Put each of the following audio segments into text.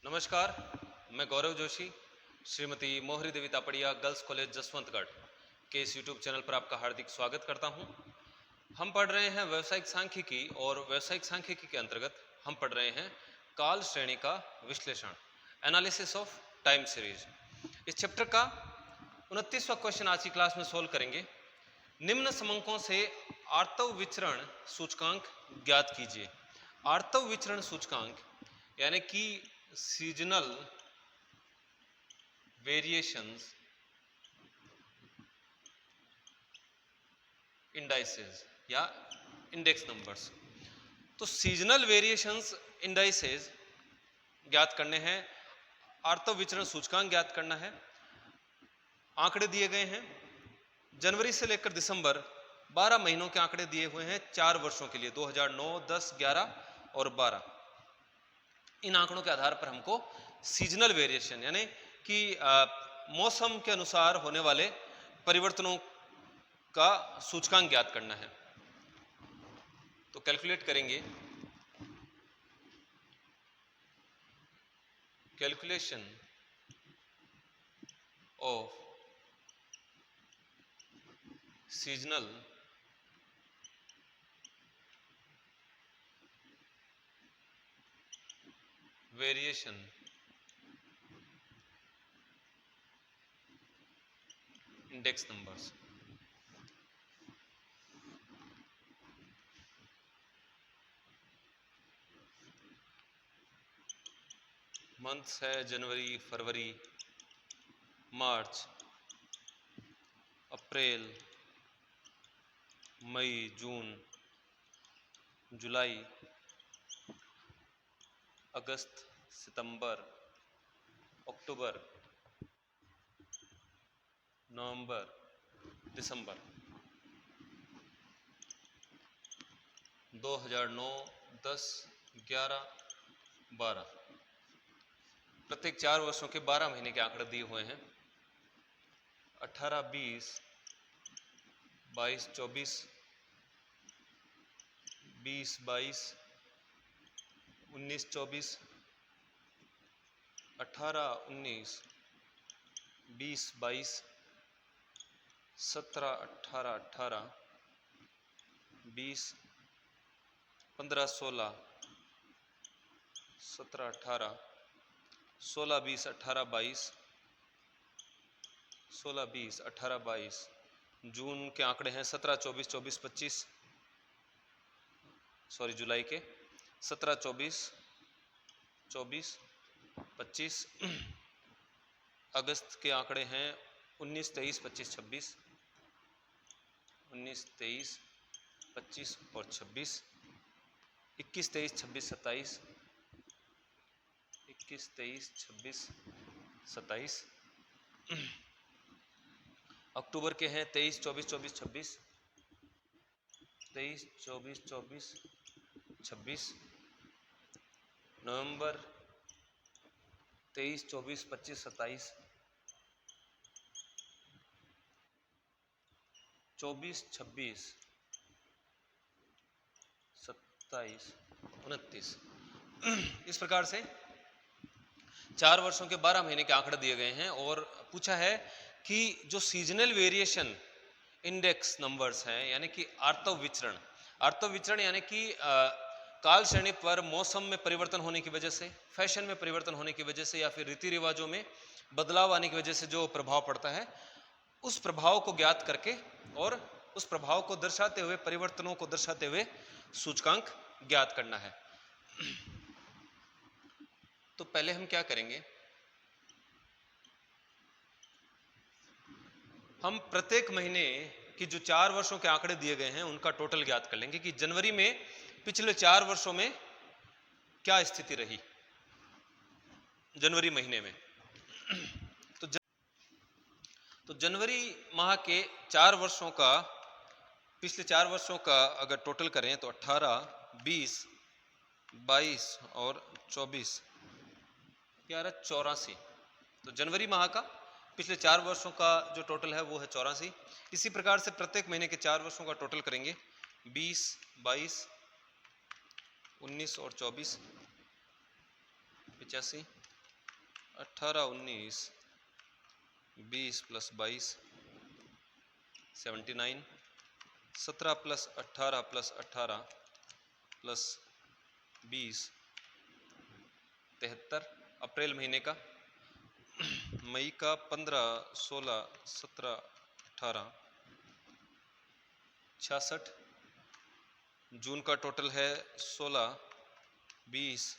नमस्कार, मैं गौरव जोशी, श्रीमती मोहरी देवी तापड़िया गर्ल्स कॉलेज जसवंतगढ़ के इस यूट्यूब चैनल पर आपका हार्दिक स्वागत करता हूं। हम पढ़ रहे हैं व्यावसायिक सांख्यिकी और व्यावसायिक सांख्यिकी के अंतर्गत हम पढ़ रहे हैं काल श्रेणी का विश्लेषण, एनालिसिस ऑफ टाइम सीरीज। इस चैप्टर का 29वां क्वेश्चन आज की क्लास में सोल्व करेंगे। निम्न समंकों से आर्तव विचरण सूचकांक ज्ञात कीजिए। आर्तव विचरण सूचकांक यानी कि सीजनल वेरिएशंस इंडाइसेस या इंडेक्स नंबर्स। तो सीजनल वेरिएशंस इंडाइसेस ज्ञात करने हैं, आर्तव विचरण सूचकांक ज्ञात करना है। आंकड़े दिए गए हैं, जनवरी से लेकर दिसंबर 12 महीनों के आंकड़े दिए हुए हैं 4 वर्षों के लिए, 2009, 10, 11 और 12। इन आंकड़ों के आधार पर हमको सीजनल वेरिएशन यानी कि मौसम के अनुसार होने वाले परिवर्तनों का सूचकांक ज्ञात करना है। तो कैलकुलेट करेंगे। Calculation of seasonal variation index numbers. Months है जनवरी, फरवरी, मार्च, अप्रैल, मई, जून, जुलाई, अगस्त, सितंबर, अक्टूबर, नवंबर, दिसंबर। 2009, 10, 11, 12 प्रत्येक 4 वर्षों के 12 महीने के आंकड़े दिए हुए हैं। 18, 20, 22, 24, 20, 22, 19, 24, 18, 19, 20, 22, 17, 18, 18, 20, 15, 16, 17, 18, 16, 20, 18, 22, 16, 20, 18, 22। जून के आंकड़े हैं 17, 24, 24, 25, सॉरी जुलाई के 17, 24, 24, 25। अगस्त के आंकड़े हैं 19, 23, 25, 26, 19, 23, 25 और 26। 21, 23, 26, 27, 21, 23, 26, 27। अक्टूबर के हैं 23, 24, 24, 26, 23, 24, 24, 26। नवंबर 23, 24, 25, 27, 24, 26, 27, 29। इस प्रकार से 4 वर्षों के 12 महीने के आंकड़े दिए गए हैं और पूछा है कि जो सीजनल वेरिएशन इंडेक्स नंबर्स हैं यानी कि आर्तव विचरण यानी कि काल श्रेणी पर मौसम में परिवर्तन होने की वजह से, फैशन में परिवर्तन होने की वजह से या फिर रीति रिवाजों में बदलाव आने की वजह से जो प्रभाव पड़ता है, उस प्रभाव को ज्ञात करके और उस प्रभाव को दर्शाते हुए, परिवर्तनों को दर्शाते हुए सूचकांक ज्ञात करना है। तो पहले हम क्या करेंगे, हम प्रत्येक महीने की जो 4 वर्षों के आंकड़े दिए गए हैं उनका टोटल ज्ञात कर लेंगे कि जनवरी में पिछले 4 वर्षों में क्या स्थिति रही जनवरी महीने में। तो जनवरी माह के 4 वर्षों का, पिछले 4 वर्षों का अगर टोटल करें तो 18, 20, 22 और 24, 84। तो जनवरी माह का पिछले 4 वर्षों का जो टोटल है वो है 84। इसी प्रकार से प्रत्येक महीने के 4 वर्षों का टोटल करेंगे 20, 22, 19 और 24, 85, 18, 19, 20 प्लस 22 79, 17 प्लस 18 प्लस 18 प्लस 20 73। अप्रैल महीने का, मई का 15, 16, 17, 18 66। जून का टोटल है 16, 20,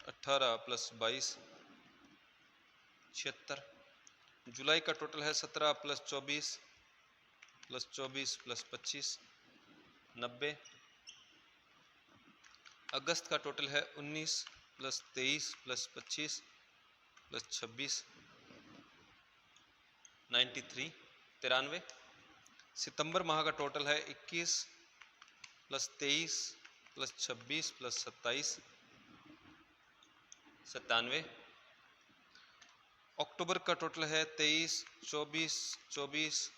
18 प्लस 22 76। जुलाई का टोटल है 17 प्लस 24 प्लस 24 प्लस 25 90। अगस्त का टोटल है 19 प्लस 23 प्लस 25 प्लस 26 93 93। सितंबर माह का टोटल है 21 प्लस 23 प्लस 26 प्लस 27 97। अक्टूबर का टोटल है 23, 24, 24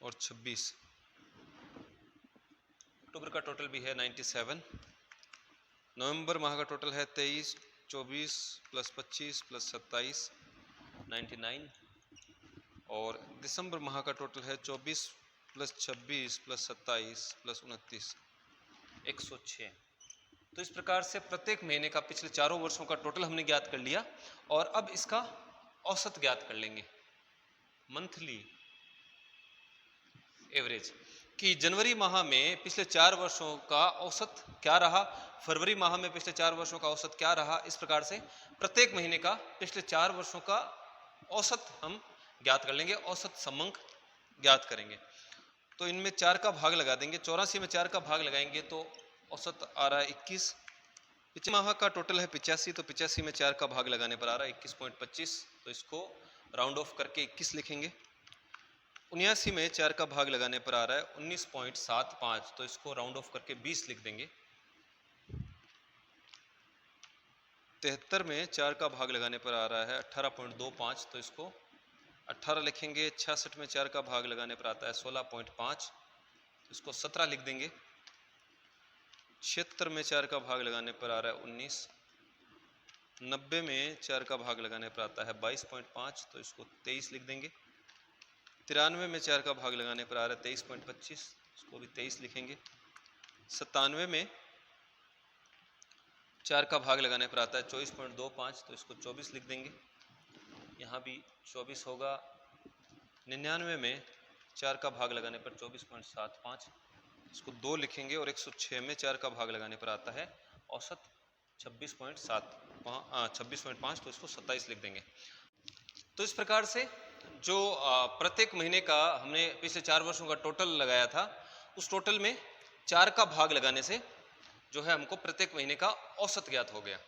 और 26। अक्टूबर का टोटल भी है 97। नवंबर माह का टोटल है 23, 24 प्लस 25 प्लस 27 99। और दिसंबर माह का टोटल है 24 प्लस 26 प्लस 27 प्लस 29 106। तो इस प्रकार से प्रत्येक महीने का पिछले चारों वर्षों का टोटल हमने ज्ञात कर लिया और अब इसका औसत ज्ञात कर लेंगे, मंथली एवरेज, कि जनवरी माह में पिछले 4 वर्षों का औसत क्या रहा, फरवरी माह में पिछले 4 वर्षों का औसत क्या रहा। इस प्रकार से प्रत्येक महीने का पिछले 4 वर्षों का औसत हम ज्ञात कर लेंगे, औसत समंक ज्ञात करेंगे। तो इनमें 4 का भाग लगा देंगे, 84 में 4 का भाग लगाएंगे तो औसत आ रहा है 21। पिछले माह का टोटल है 85, तो 85 में 4 का भाग लगाने पर आ रहा है 21.25, तो इसको राउंड ऑफ करके 21 लिखेंगे। 79 में 4 का भाग लगाने पर आ रहा है 19.75, तो इसको राउंड ऑफ करके 20 लिख देंगे। 73 में 4 का भाग लगाने पर आ रहा है 18.25, तो इसको 18 लिखेंगे। 66 में 4 का भाग लगाने पर आता है 16.5, तो इसको 17 लिख देंगे। 76 में 4 का भाग लगाने पर आ रहा है 19। 90 में 4 का भाग लगाने पर आता है 22.5, तो इसको 23 लिख देंगे। 93 में 4 का भाग लगाने पर आ रहा है 23.25, इसको भी 23 लिखेंगे। 97 में 4 का भाग लगाने पर आता है 24.25, तो इसको 24 लिख देंगे, यहाँ भी 24 होगा। 99 में 4 का भाग लगाने पर 24.75, इसको 2 लिखेंगे। और 106 में 4 का भाग लगाने पर आता है औसत 26.5, तो इसको 27 लिख देंगे। तो इस प्रकार से जो प्रत्येक महीने का हमने पिछले 4 वर्षों का टोटल लगाया था, उस टोटल में 4 का भाग लगाने से जो है हमको प्रत्येक महीने का औसत ज्ञात हो गया।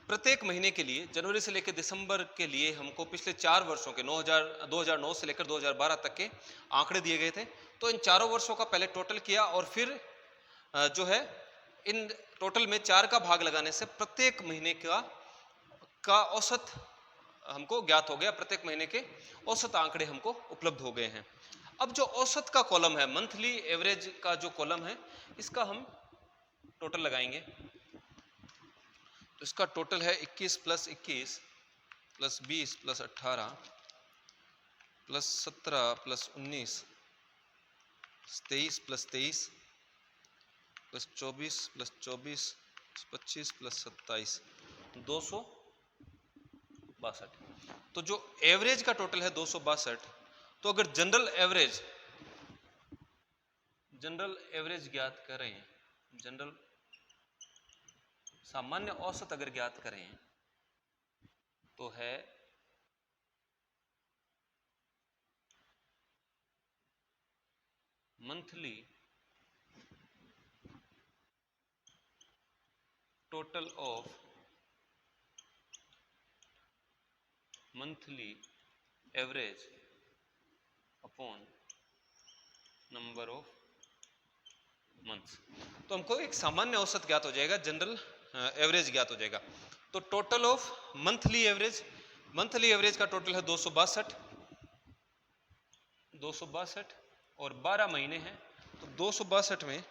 प्रत्येक महीने के लिए जनवरी से लेकर दिसंबर के लिए हमको पिछले 4 वर्षों के 2009 से लेकर 2012 तक के आंकड़े दिए गए थे। तो इन चारों वर्षों का पहले टोटल किया और फिर जो है इन टोटल में 4 का भाग लगाने से प्रत्येक महीने का औसत हमको ज्ञात हो गया। प्रत्येक महीने के औसत आंकड़े हमको उपलब्ध हो गए हैं। अब जो औसत का कॉलम है, मंथली एवरेज का जो कॉलम है, इसका हम टोटल लगाएंगे। तो इसका टोटल है 21 plus 21 plus 20 plus 18 plus 17 plus 19 23 plus 23 plus 24 plus 24 25 plus 27 262। तो जो एवरेज का टोटल है 262। तो अगर जनरल एवरेज ज्ञात करें, जनरल सामान्य औसत अगर ज्ञात करें तो है monthly total of monthly average upon number of months. तो हमको एक सामान्य औसत ज्ञात हो जाएगा, जनरल एवरेज ज्ञात हो जाएगा। तो टोटल ऑफ मंथली एवरेज का टोटल है 262 और 12 महीने हैं। तो 262 में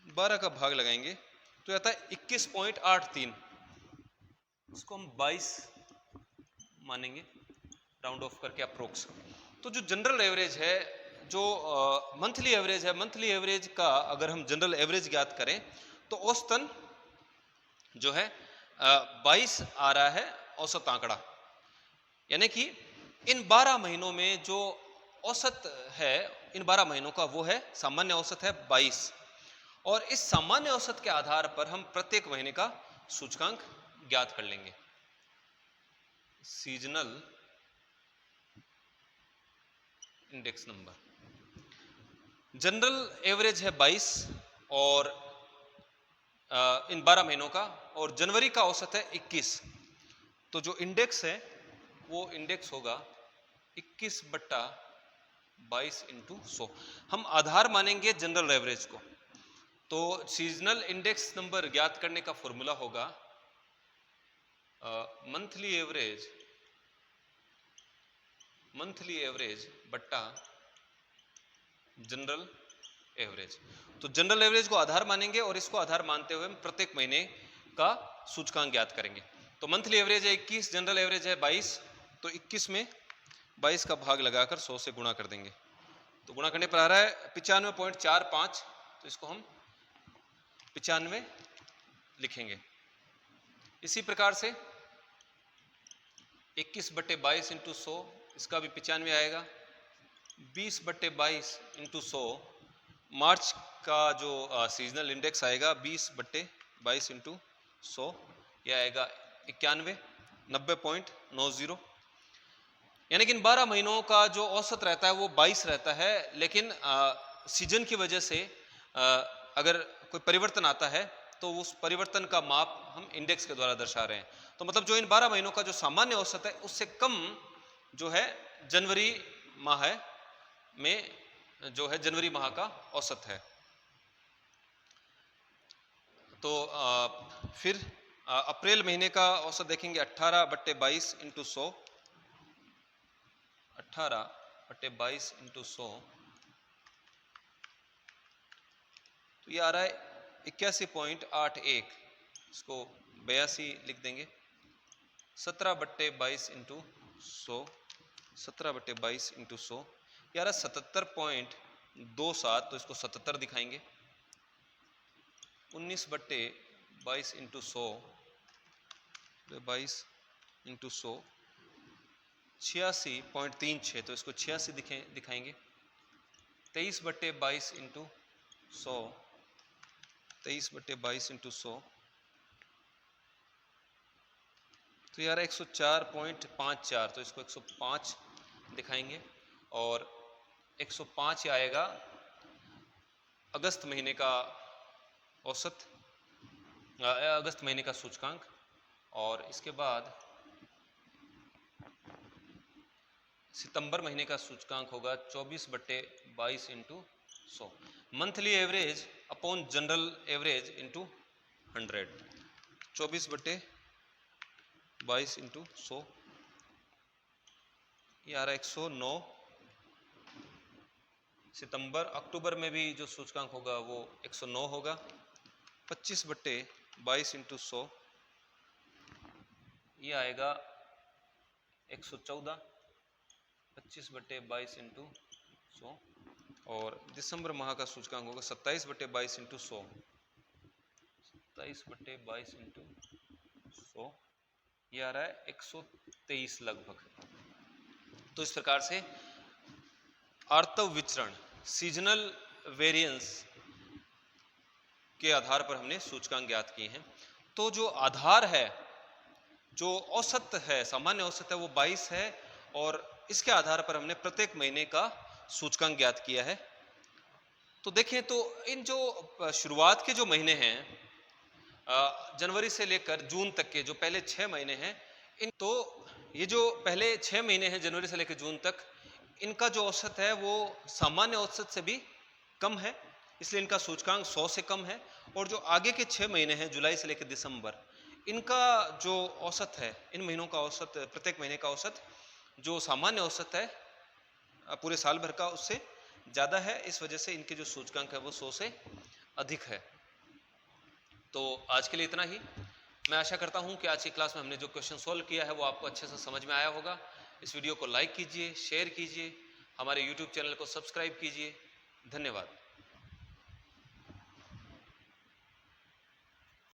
12 का भाग लगाएंगे तो आता है 21.83। उसको हम 22 मानेंगे राउंड ऑफ करके अप्रोक्स। तो जो जनरल एवरेज है, जो मंथली एवरेज है, मंथली एवरेज का अगर हम जनरल एवरेज ज्ञात करें तो औसतन जो है 22 आ रहा है औसत आंकड़ा। यानी कि इन 12 महीनों में जो औसत है, इन 12 महीनों का वो है सामान्य औसत है 22, और इस सामान्य औसत के आधार पर हम प्रत्येक महीने का सूचकांक ज्ञात कर लेंगे। Seasonal index number, general average है 22 और इन 12 महीनों का, और जनवरी का औसत है 21। तो जो इंडेक्स है वो इंडेक्स होगा 21/22 इंटू 100। हम आधार मानेंगे जनरल एवरेज को। तो सीजनल इंडेक्स नंबर ज्ञात करने का फॉर्मूला होगा मंथली एवरेज बट्टा जनरल एवरेज। तो जनरल एवरेज को आधार मानेंगे और इसको आधार मानते हुए हम प्रत्येक महीने का सूचकांक ज्ञात करेंगे। तो मंथली एवरेज है 21, जनरल एवरेज है 22, तो 21 में 22 का भाग लगाकर 100 से गुणा कर देंगे। तो गुणा करने पर आ रहा है 95.45, तो इसको हम 95 लिखेंगे। इसी प्रकार से 21/22 इंटू 100, इसका भी 95 आएगा। 20/22 इंटू 100, मार्च का जो सीजनल इंडेक्स आएगा 20/22 इंटू 100, यह आएगा 91, 90.90। यानी कि इन 12 महीनों का जो औसत रहता है वो 22 रहता है, लेकिन सीजन की वजह से अगर कोई परिवर्तन आता है तो उस परिवर्तन का माप हम इंडेक्स के द्वारा दर्शा रहे हैं। तो मतलब जो इन 12 महीनों का जो सामान्य औसत है उससे कम जो है जनवरी माह में जो है जनवरी माह का औसत है। तो फिर अप्रैल महीने का औसत देखेंगे 18/22 इंटू 100, 18/22 इंटू 100, तो ये आ रहा है 81.81, इसको 82 लिख देंगे। 17/22 इंटू 100, 17/22 इंटू 100, यार 77.27, तो इसको 77 दिखाएंगे। 19/22 इंटू 100, 22 इंटू 100, 86.36, तो इसको 86 दिखाएंगे। 23/22 इंटू 100, 23/22 इंटू 100, तो यार 104.54, तो इसको 105 दिखाएंगे। और 105 आएगा अगस्त महीने का औसत, अगस्त महीने का सूचकांक। और इसके बाद सितंबर महीने का सूचकांक होगा 24/22 into 100। Monthly average upon general average into 100, 24/22 into 100, ये आ रहा है 109। सितंबर अक्टूबर में भी जो सूचकांक होगा वो 109 होगा। 25/22 इंटू 100, ये आएगा 114। 25/22 इंटू 100। और दिसंबर माह का सूचकांक होगा 27/22 इंटू 100, 27/22 इंटू 100, ये आ रहा है 123 लगभग। तो इस प्रकार से आर्तव विचरण, सीजनल वेरिएंस के आधार पर हमने सूचकांक ज्ञात किए हैं। तो जो आधार है, जो औसत है, सामान्य औसत है, वो 22 है, और इसके आधार पर हमने प्रत्येक महीने का सूचकांक ज्ञात किया है। तो देखें तो इन जो शुरुआत के जो महीने हैं, जनवरी से लेकर जून तक के जो पहले 6 महीने हैं, तो ये जो पहले 6 महीने हैं जनवरी से लेकर जून तक, इनका जो औसत है वो सामान्य औसत से भी कम है, इसलिए इनका सूचकांक 100 से कम है। और जो आगे के 6 महीने हैं जुलाई से लेकर दिसंबर, इनका जो औसत है, इन महीनों का औसत, प्रत्येक महीने का औसत जो सामान्य औसत है पूरे साल भर का, उससे ज़्यादा है। इस वजह से इनके जो सूचकांक है वो 100 से अधिक है। तो आज के लिए इतना ही। मैं आशा करता हूं कि आज की क्लास में हमने जो क्वेश्चन सॉल्व किया है वो आपको अच्छे से समझ में आया होगा। इस वीडियो को लाइक कीजिए, शेयर कीजिए, हमारे यूट्यूब चैनल को सब्सक्राइब कीजिए। धन्यवाद।